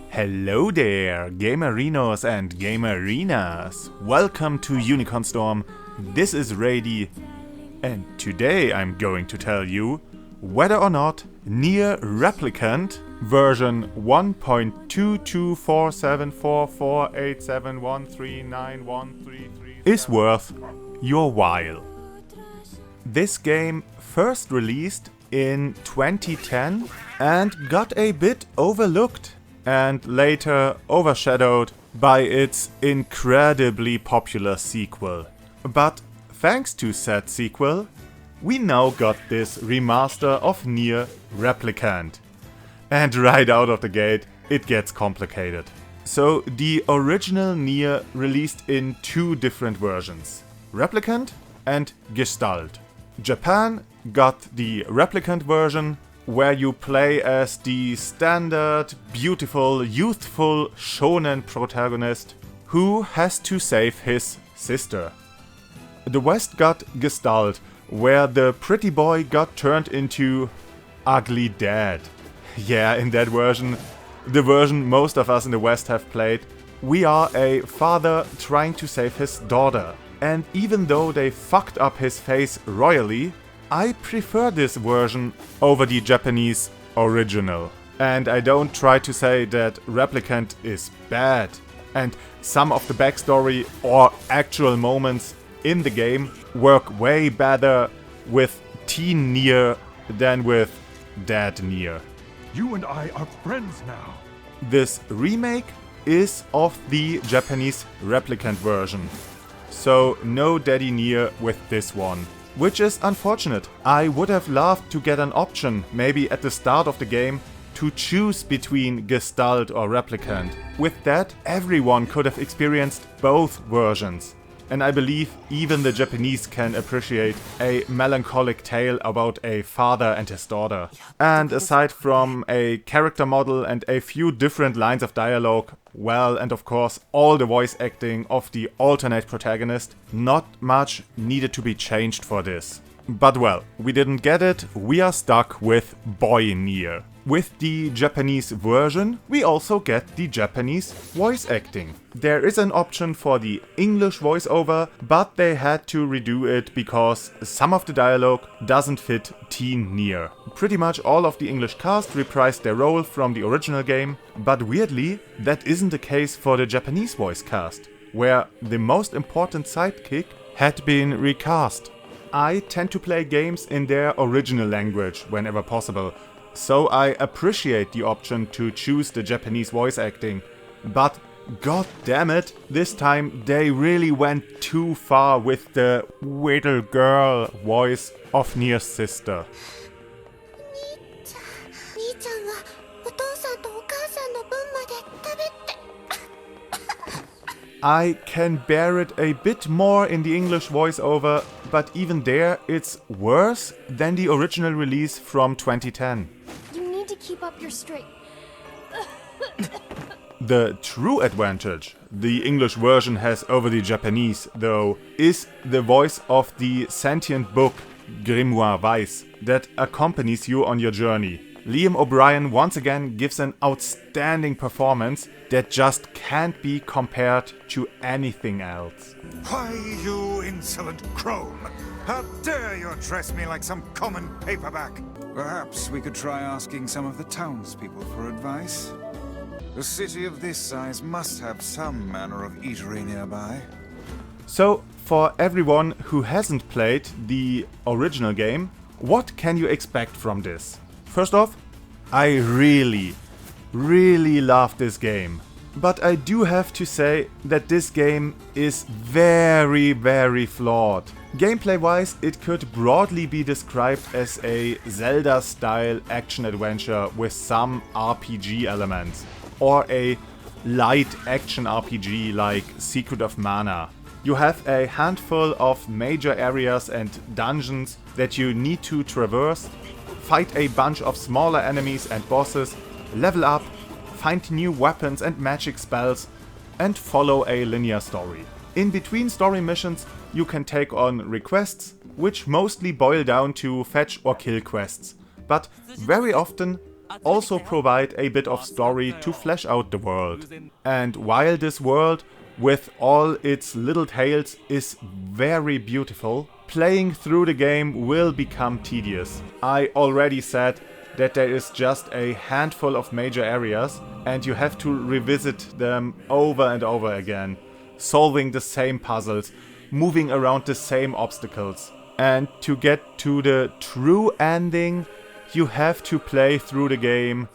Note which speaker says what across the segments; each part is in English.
Speaker 1: Hello there, gamerinos and gamerinas! Welcome to UnicornStorm. This is Rady, and today I'm going to tell you whether or not Nier Replicant version 1.2247448713913 is worth your while. This game first released in 2010 and got a bit overlooked and later overshadowed by its incredibly popular sequel. But thanks to said sequel, we now got this remaster of Nier Replicant. And right out of the gate, it gets complicated. So the original Nier released in two different versions, Replicant and Gestalt. Japan got the Replicant version, where you play as the standard, beautiful, youthful shonen protagonist who has to save his sister. The West got Gestalt, where the pretty boy got turned into ugly dad. Yeah, in that version, the version most of us in the West have played, we are a father trying to save his daughter. And even though they fucked up his face royally, I prefer this version over the Japanese original. And I don't try to say that Replicant is bad. And some of the backstory or actual moments in the game work way better with teen Nier than with dad Nier.
Speaker 2: You and I are friends now.
Speaker 1: This remake is of the Japanese Replicant version. So no daddy Nier with this one. Which is unfortunate. I would have loved to get an option, maybe at the start of the game, to choose between Gestalt or Replicant. With that, everyone could have experienced both versions. And I believe even the Japanese can appreciate a melancholic tale about a father and his daughter. And aside from a character model and a few different lines of dialogue, well, and of course all the voice acting of the alternate protagonist, not much needed to be changed for this. But well, we didn't get it, we are stuck with Boy Nier. With the Japanese version, we also get the Japanese voice acting. There is an option for the English voiceover, but they had to redo it because some of the dialogue doesn't fit teen Nier. Pretty much all of the English cast reprised their role from the original game, but weirdly, that isn't the case for the Japanese voice cast, where the most important sidekick had been recast. I tend to play games in their original language whenever possible, so I appreciate the option to choose the Japanese voice acting. But god damn it, this time they really went too far with the little girl voice of Nier's sister. I can bear it a bit more in the English voiceover, but even there it's worse than the original release from 2010.
Speaker 3: You need to keep up your straight.
Speaker 1: The true advantage the English version has over the Japanese, though, is the voice of the sentient book Grimoire Weiss that accompanies you on your journey. Liam O'Brien once again gives an outstanding performance that just can't be compared to anything else.
Speaker 4: Why, you insolent crone! How dare you address me like some common paperback?
Speaker 5: Perhaps we could try asking some of the townspeople for advice. A city of this size must have some manner of eatery nearby.
Speaker 1: So, for everyone who hasn't played the original game, what can you expect from this? First off, I really love this game. But I do have to say that this game is very flawed. Gameplay-wise, it could broadly be described as a Zelda-style action-adventure with some RPG elements, or a light action RPG like Secret of Mana. You have a handful of major areas and dungeons that you need to traverse, fight a bunch of smaller enemies and bosses, level up, find new weapons and magic spells, and follow a linear story. In between story missions, you can take on requests, which mostly boil down to fetch or kill quests, but very often also provide a bit of story to flesh out the world. And while this world, with all its little tales, is very beautiful, playing through the game will become tedious. I already said that there is just a handful of major areas and you have to revisit them over and over again, solving the same puzzles, moving around the same obstacles. And to get to the true ending, you have to play through the game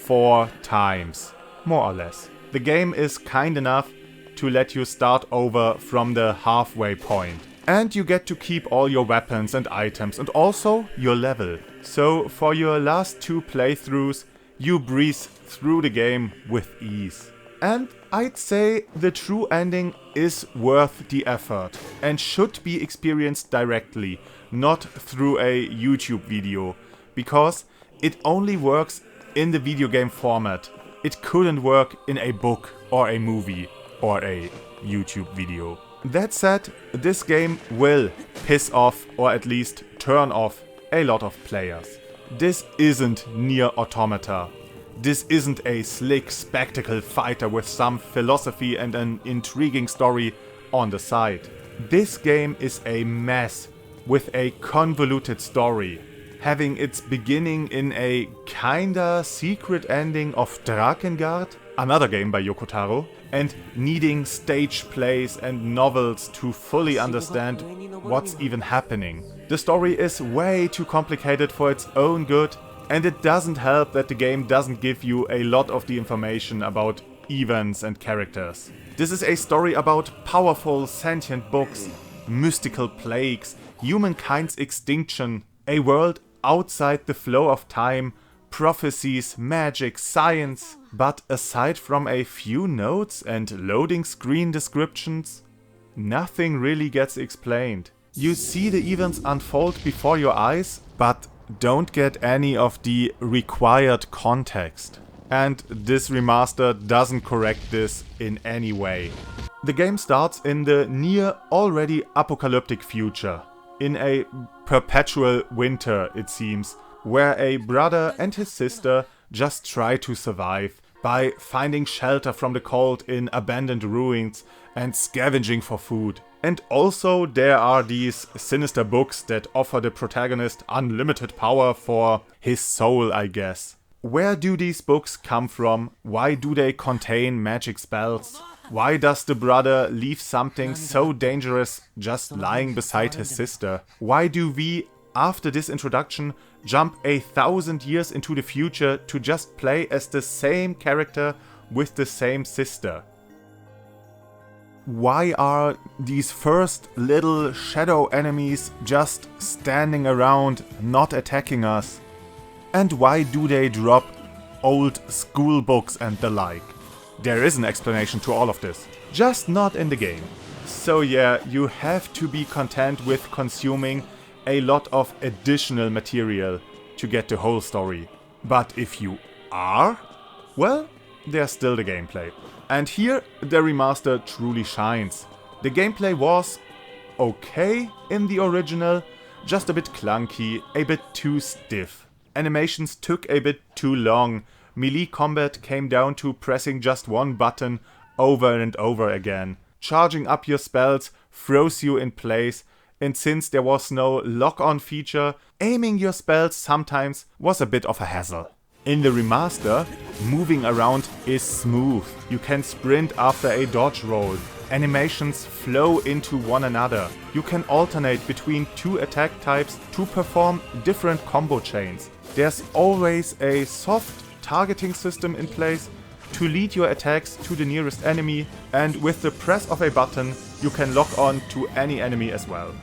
Speaker 1: 4 times, more or less. The game is kind enough to let you start over from the halfway point. And you get to keep all your weapons and items and also your level. So for your last 2 playthroughs, you breeze through the game with ease. And I'd say the true ending is worth the effort and should be experienced directly, not through a YouTube video, because it only works in the video game format. It couldn't work in a book or a movie or a YouTube video. That said, this game will piss off or at least turn off a lot of players. This isn't Nier Automata. This isn't a slick spectacle fighter with some philosophy and an intriguing story on the side. This game is a mess with a convoluted story, having its beginning in a kinda secret ending of Drakengard, another game by Yoko Taro, and needing stage plays and novels to fully understand what's even happening. The story is way too complicated for its own good, and it doesn't help that the game doesn't give you a lot of the information about events and characters. This is a story about powerful sentient books, mystical plagues, humankind's extinction, a world outside the flow of time, prophecies, magic, science. But aside from a few notes and loading screen descriptions, nothing really gets explained. You see the events unfold before your eyes, but don't get any of the required context. And this remaster doesn't correct this in any way. The game starts in the near already apocalyptic future, in a perpetual winter it seems, where a brother and his sister just try to survive by finding shelter from the cold in abandoned ruins and scavenging for food. And also there are these sinister books that offer the protagonist unlimited power for his soul, I guess. Where do these books come from? Why do they contain magic spells? Why does the brother leave something so dangerous just lying beside his sister? Why do we, after this introduction, jump 1,000 years into the future to just play as the same character with the same sister? Why are these first little shadow enemies just standing around, not attacking us? And why do they drop old school books and the like? There is an explanation to all of this, just not in the game. So yeah, you have to be content with consuming a lot of additional material to get the whole story. But if you are, well, there's still the gameplay. And here the remaster truly shines. The gameplay was okay in the original, just a bit clunky, a bit too stiff. Animations took a bit too long. Melee combat came down to pressing just one button over and over again. Charging up your spells froze you in place, and since there was no lock-on feature, aiming your spells sometimes was a bit of a hassle. In the remaster, moving around is smooth. You can sprint after a dodge roll. Animations flow into one another. You can alternate between 2 attack types to perform different combo chains. There's always a soft targeting system in place to lead your attacks to the nearest enemy, and with the press of a button you can lock on to any enemy as well.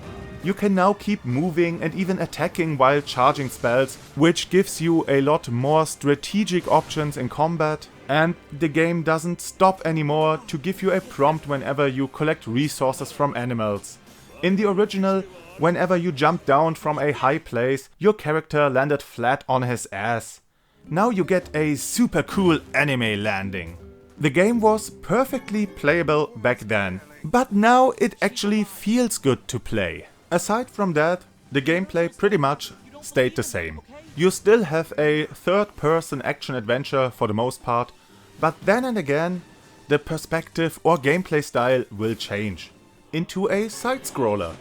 Speaker 1: You can now keep moving and even attacking while charging spells, which gives you a lot more strategic options in combat, and the game doesn't stop anymore to give you a prompt whenever you collect resources from animals. In the original, whenever you jumped down from a high place, your character landed flat on his ass. Now you get a super cool anime landing. The game was perfectly playable back then, but now it actually feels good to play. Aside from that, the gameplay pretty much stayed the same. You still have a third-person action-adventure for the most part, but then and again, the perspective or gameplay style will change into a side-scroller,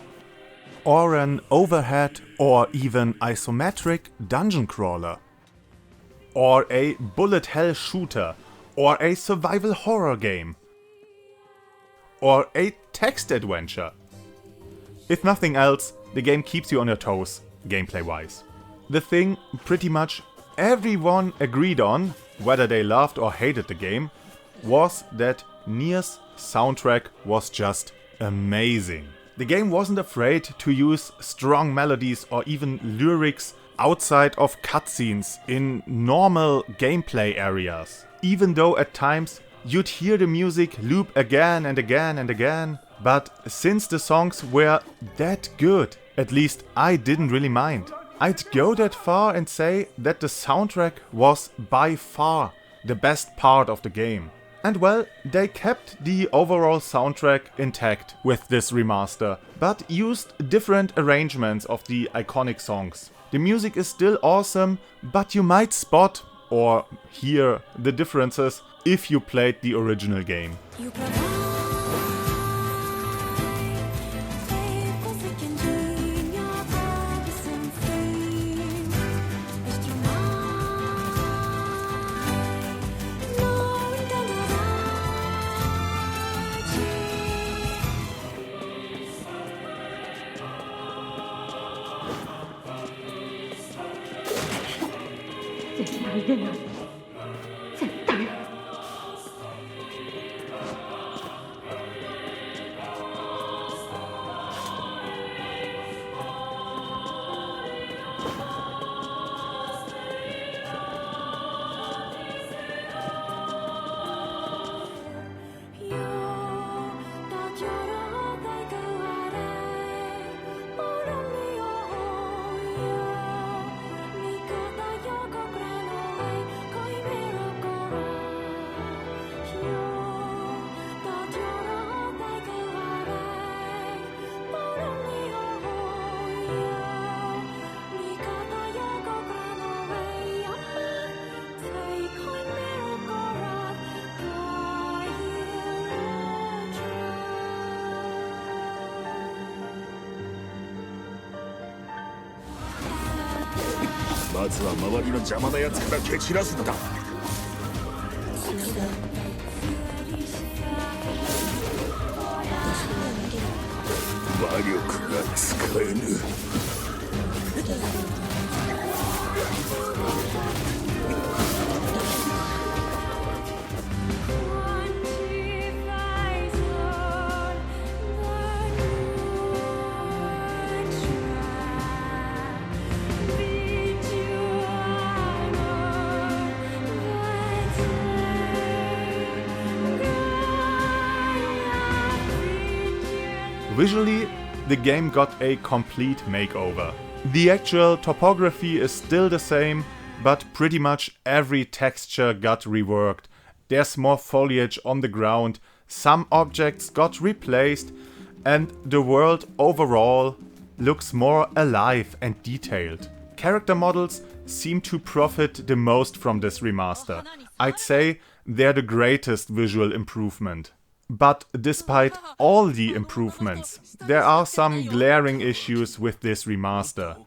Speaker 1: or an overhead or even isometric dungeon crawler, or a bullet hell shooter, or a survival horror game, or a text adventure. If nothing else, the game keeps you on your toes, gameplay-wise. The thing pretty much everyone agreed on, whether they loved or hated the game, was that Nier's soundtrack was just amazing. The game wasn't afraid to use strong melodies or even lyrics outside of cutscenes in normal gameplay areas. Even though at times you'd hear the music loop again and again and again, but since the songs were that good, at least I didn't really mind. I'd go that far and say that the soundtrack was by far the best part of the game. And well, they kept the overall soundtrack intact with this remaster, but used different arrangements of the iconic songs. The music is still awesome, but you might spot or hear the differences if you played the original game. Visually, the game got a complete makeover. The actual topography is still the same, but pretty much every texture got reworked. There's more foliage on the ground, some objects got replaced, and the world overall looks more alive and detailed. Character models seem to profit the most from this remaster. I'd say they're the greatest visual improvement. But despite all the improvements, there are some glaring issues with this remaster.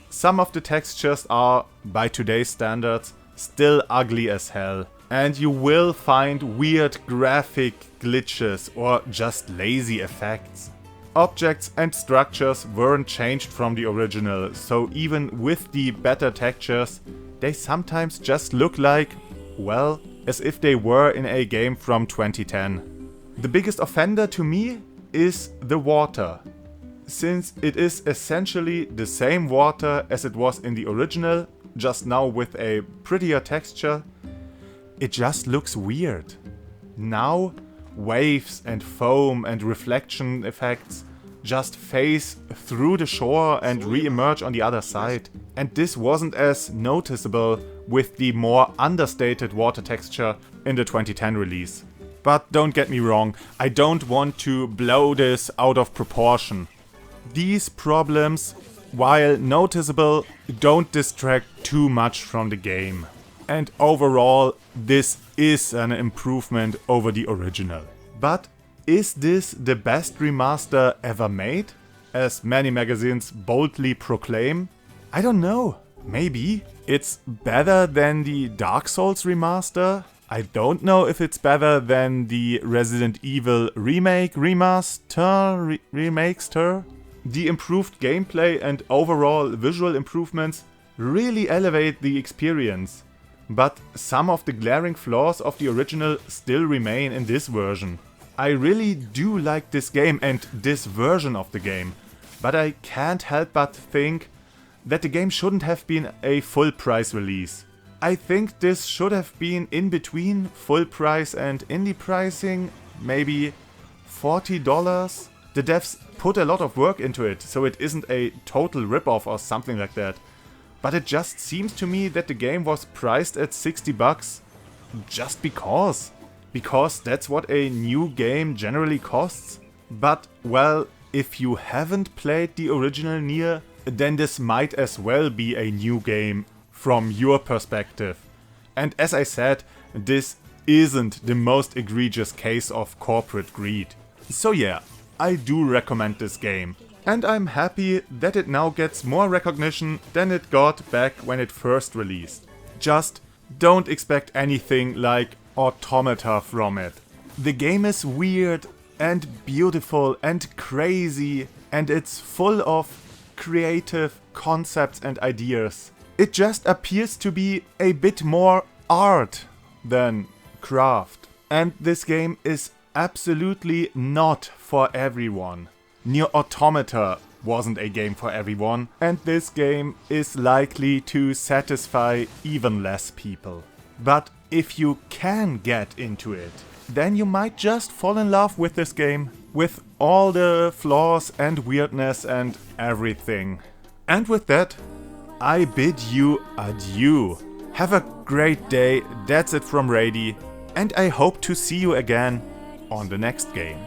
Speaker 1: Some of the textures are, by today's standards, still ugly as hell. And you will find weird graphic glitches or just lazy effects. Objects and structures weren't changed from the original, so even with the better textures, they sometimes just look like, well, as if they were in a game from 2010. The biggest offender to me is the water. Since it is essentially the same water as it was in the original, just now with a prettier texture, it just looks weird. Now, waves and foam and reflection effects just phase through the shore and re-emerge on the other side. And this wasn't as noticeable with the more understated water texture in the 2010 release. But don't get me wrong, I don't want to blow this out of proportion. These problems, while noticeable, don't distract too much from the game. And overall, this is an improvement over the original. But is this the best remaster ever made, as many magazines boldly proclaim? I don't know. Maybe. It's better than the Dark Souls remaster. I don't know if it's better than the Resident Evil Remaster. The improved gameplay and overall visual improvements really elevate the experience. But some of the glaring flaws of the original still remain in this version. I really do like this game and this version of the game, but I can't help but think that the game shouldn't have been a full price release. I think this should have been in between full price and indie pricing, maybe $40. The devs put a lot of work into it, so it isn't a total ripoff or something like that. But it just seems to me that the game was priced at $60 just because. Because that's what a new game generally costs. But, well, if you haven't played the original Nier, then this might as well be a new game from your perspective. And as I said, this isn't the most egregious case of corporate greed. So yeah, I do recommend this game. And I'm happy that it now gets more recognition than it got back when it first released. Just don't expect anything like Automata from it. The game is weird and beautiful and crazy, and it's full of creative concepts and ideas. It just appears to be a bit more art than craft. And this game is absolutely not for everyone. Nier Automata wasn't a game for everyone, and this game is likely to satisfy even less people. But if you can get into it, then you might just fall in love with this game, with all the flaws and weirdness and everything. And with that, I bid you adieu. Have a great day, that's it from Rady, and I hope to see you again on the next game.